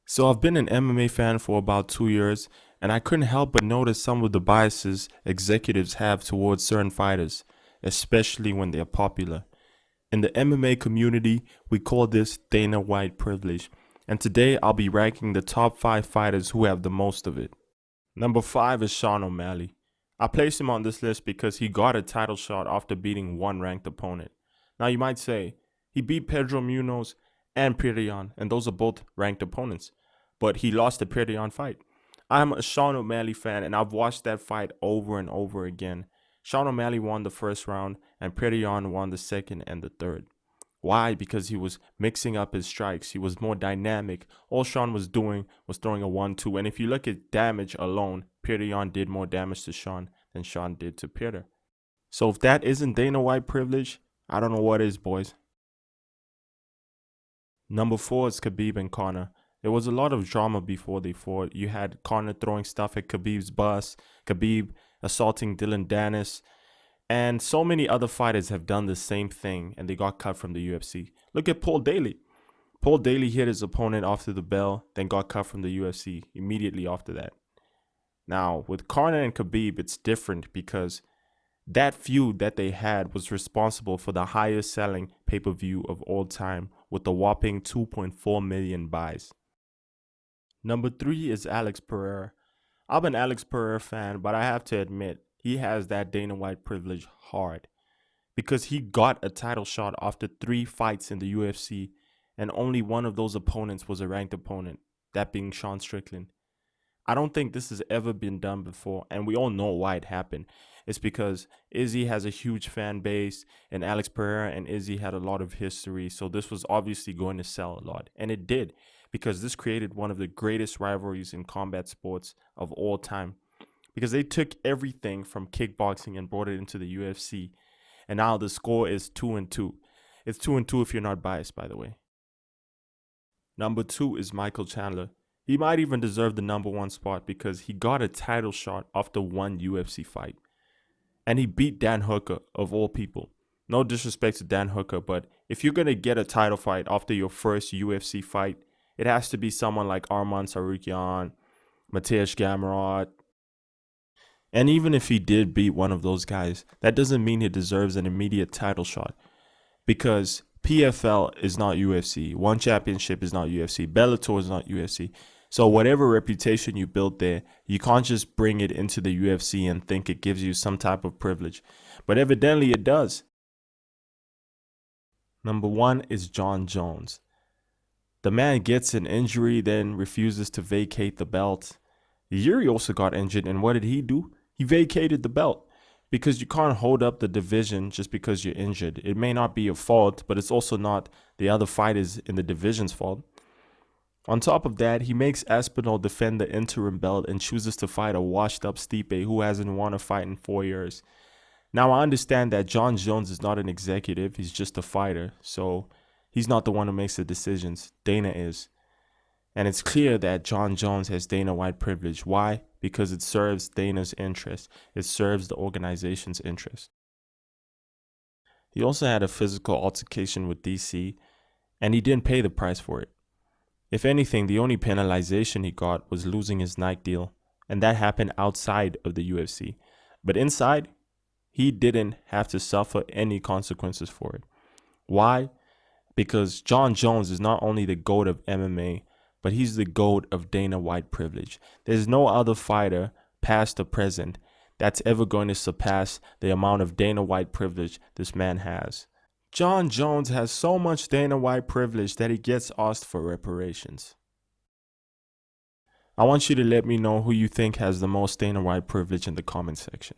So I've been an MMA fan for about 2 years, and I couldn't help but notice some of the biases executives have towards certain fighters, especially when they're popular. In the MMA community, we call this Dana White privilege, and today I'll be ranking the top 5 fighters who have the most of it. Number 5 is Sean O'Malley. I place him on this list because he got a title shot after beating one ranked opponent. Now you might say, he beat Pedro Munoz and Petr Yan, and those are both ranked opponents, but he lost the Petr Yan fight. I'm a Sean O'Malley fan, and I've watched that fight over and over again. Sean O'Malley won the first round, and Petr Yan won the second and the third. Why? Because he was mixing up his strikes. He was more dynamic. All Sean was doing was throwing a 1-2. And if you look at damage alone, Petr Yan did more damage to Sean than Sean did to Petr. So if that isn't Dana White privilege, I don't know what is, boys. Number 4 is Khabib and Conor. There was a lot of drama before they fought. You had Conor throwing stuff at Khabib's bus, Khabib assaulting Dylan Dennis, and so many other fighters have done the same thing and they got cut from the UFC. Look at Paul Daly. Paul Daly hit his opponent after the bell, then got cut from the UFC immediately after that. Now, with Conor and Khabib, it's different because that feud that they had was responsible for the highest selling pay-per-view of all time with a whopping 2.4 million buys. Number 3 is Alex Pereira. I'm an Alex Pereira fan, but I have to admit, he has that Dana White privilege hard because he got a title shot after 3 fights in the UFC, and only one of those opponents was a ranked opponent, that being Sean Strickland. I don't think this has ever been done before, and we all know why it happened. It's because Izzy has a huge fan base, and Alex Pereira and Izzy had a lot of history, so this was obviously going to sell a lot, and it did, because this created one of the greatest rivalries in combat sports of all time. Because they took everything from kickboxing and brought it into the UFC, and now the score is 2-2. It's 2-2 if you're not biased, by the way. Number 2 is Michael Chandler. He might even deserve the number 1 spot because he got a title shot after one UFC fight. And he beat Dan Hooker, of all people. No disrespect to Dan Hooker, but if you're going to get a title fight after your first UFC fight, it has to be someone like Arman Tsarukyan, Mateusz Gamrot. And even if he did beat one of those guys, that doesn't mean he deserves an immediate title shot. Because PFL is not UFC. One Championship is not UFC. Bellator is not UFC. So whatever reputation you built there, you can't just bring it into the UFC and think it gives you some type of privilege. But evidently it does. Number 1 is Jon Jones. The man gets an injury, then refuses to vacate the belt. Yuri also got injured, and what did he do? He vacated the belt. Because you can't hold up the division just because you're injured. It may not be your fault, but it's also not the other fighters in the division's fault. On top of that, he makes Aspinall defend the interim belt and chooses to fight a washed-up Stipe who hasn't won a fight in 4 years. Now, I understand that Jon Jones is not an executive, he's just a fighter, so he's not the one who makes the decisions. Dana is. And it's clear that Jon Jones has Dana White privilege. Why? Because it serves Dana's interest. It serves the organization's interest. He also had a physical altercation with DC, and he didn't pay the price for it. If anything, the only penalization he got was losing his Nike deal, and that happened outside of the UFC. But inside, he didn't have to suffer any consequences for it. Why? Because Jon Jones is not only the GOAT of MMA, but he's the GOAT of Dana White privilege. There's no other fighter, past or present, that's ever going to surpass the amount of Dana White privilege this man has. Jon Jones has so much Dana White privilege that he gets asked for reparations. I want you to let me know who you think has the most Dana White privilege in the comment section.